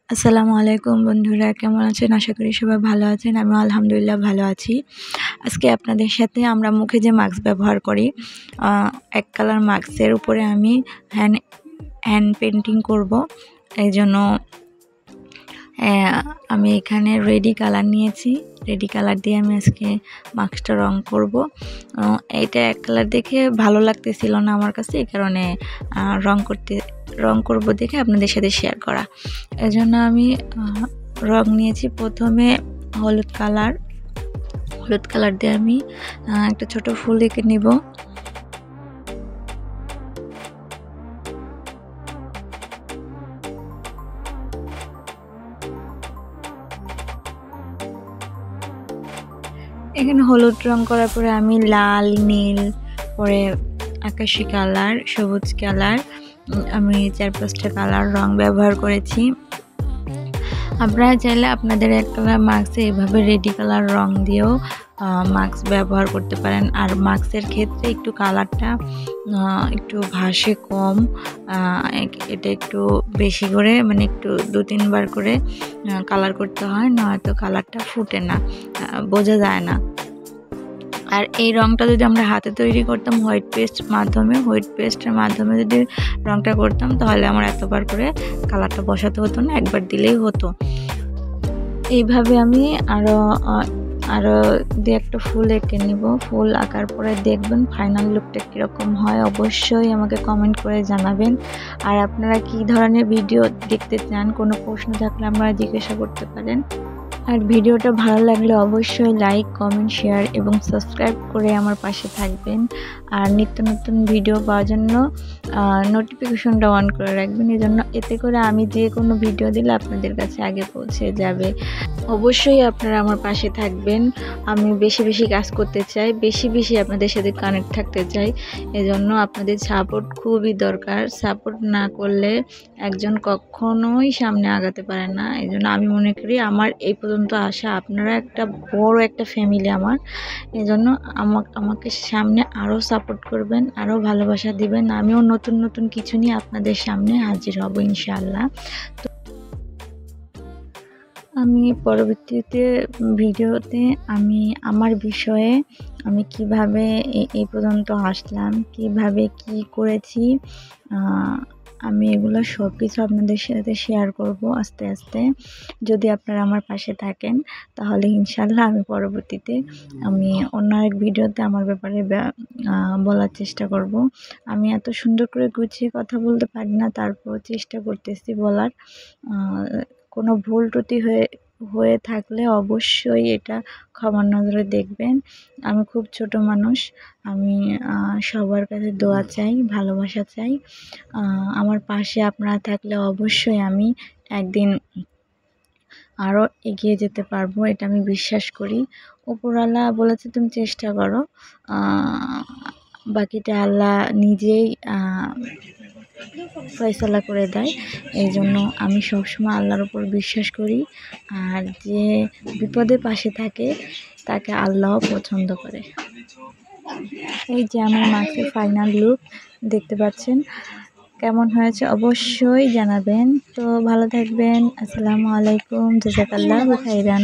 আসসালামু আলাইকুম বন্ধুরা, কেমন আছেন? আশা করি সবাই ভালো আছেন। আমি আলহামদুলিল্লাহ ভালো আছি। আজকে আপনাদের সাথে আমরা মুখে যে মাস্ক ব্যবহার করি, এক কালার মাস্কের উপরে আমি হ্যান্ড পেন্টিং করব। এই জন্য আমি এখানে রেডি কালার নিয়েছি। রেডি কালার দিয়ে আমি আজকে মাস্কটা রং করব। এটা এক কালার দেখে ভালো লাগতেছিল না আমার কাছে, এই কারণে রং করব দেখে আপনাদের সাথে শেয়ার করা। এজন্য আমি রং নিয়েছি। প্রথমে হলুদ কালার দিয়ে আমি একটা ছোট ফুল এঁকে নিব। এখানে হলুদ রং করার পরে আমি লাল, নীল, পরে আকাশি কালার, সবুজ কালার, আমি 4-5টা কালার রং ব্যবহার করেছি। আপনারা চাইলে আপনাদের এক কালার মাস্কে এভাবে রেডি কালার রং দিয়েও মাস্ক ব্যবহার করতে পারেন। আর মাস্কের ক্ষেত্রে একটু কালারটা একটু ভাসে কম, এটা একটু বেশি করে, মানে একটু 2-3 বার করে কালার করতে হয়, নয়তো কালারটা ফুটে না, বোঝা যায় না। আর এই রংটা যদি আমরা হাতে তৈরি করতাম হোয়াইট পেস্টের মাধ্যমে যদি রংটা করতাম, তাহলে আমার এতবার করে কালারটা বসাতে হতো না, একবার দিলেই হতো। এইভাবে আমি আরও একটা ফুল এঁকে নিব। ফুল আঁকার পরে দেখবেন ফাইনাল লুকটা কীরকম হয়, অবশ্যই আমাকে কমেন্ট করে জানাবেন। আর আপনারা কী ধরনের ভিডিও দেখতে চান, কোনো প্রশ্ন থাকলে আপনারা জিজ্ঞাসা করতে পারেন। আর ভিডিওটা ভালো লাগলে অবশ্যই লাইক, কমেন্ট, শেয়ার এবং সাবস্ক্রাইব করে আমার পাশে থাকবেন। আর নিত্য নতুন ভিডিও পাওয়ার জন্য নোটিফিকেশনটা অন করে রাখবেন। এতে করে আমি যে কোনো ভিডিও দিলে আপনাদের কাছে আগে পৌঁছে যাবে। অবশ্যই আপনারা আমার পাশে থাকবেন। আমি বেশি কাজ করতে চাই, বেশি আপনাদের সাথে কানেক্ট থাকতে চাই। এজন্য আপনাদের সাপোর্ট খুবই দরকার। সাপোর্ট না করলে একজন কখনোই সামনে আগাতে পারে না। এজন্য আমি মনে করি আমার এই পর্যন্ত আসা আপনারা একটা বড় একটা ফ্যামিলি আমার। এজন্য আমাকে সামনে আরও সাপোর্ট করবেন, আরও ভালোবাসা দিবেন। আমিও নতুন কিছু নিয়ে আপনাদের সামনে হাজির হব ইনশাআল্লাহ। আমি পরবর্তীতে ভিডিওতে আমি আমার বিষয়ে আমি কিভাবে এই পর্যন্ত আসলাম, কিভাবে কি করেছি, আমি এগুলো সব কিছু আপনাদের সাথে শেয়ার করব আস্তে আস্তে। যদি আপনারা আমার পাশে থাকেন তাহলে ইনশাআল্লাহ আমি পরবর্তীতে অন্য এক ভিডিওতে আমার ব্যাপারে বলার চেষ্টা করব। আমি এত সুন্দর করে গুছিয়ে কথা বলতে পারি না, তারপর চেষ্টা করতেছি বলার। কোনো ভুল ত্রুটি হয়ে থাকলে অবশ্যই এটা ক্ষমার নজরে দেখবেন। আমি খুব ছোট মানুষ, আমি সবার কাছে দোয়া চাই, ভালোবাসা চাই। আমার পাশে আপনারা থাকলে অবশ্যই আমি একদিন আরও এগিয়ে যেতে পারবো, এটা আমি বিশ্বাস করি। উপরওয়ালা বলেছে তুমি চেষ্টা করো, বাকিটা আল্লাহ নিজেই ফয়সালা করে দেয়। এই জন্য আমি সবসময় আল্লাহর উপর বিশ্বাস করি। আর যে বিপদে পাশে থাকে তাকে আল্লাহও পছন্দ করে। এই যে আমার মাস্কের ফাইনাল লুক দেখতে পাচ্ছেন, কেমন হয়েছে অবশ্যই জানাবেন। তো ভালো থাকবেন। আসসালামু আলাইকুম, জাযাকাল্লাহু খাইরান।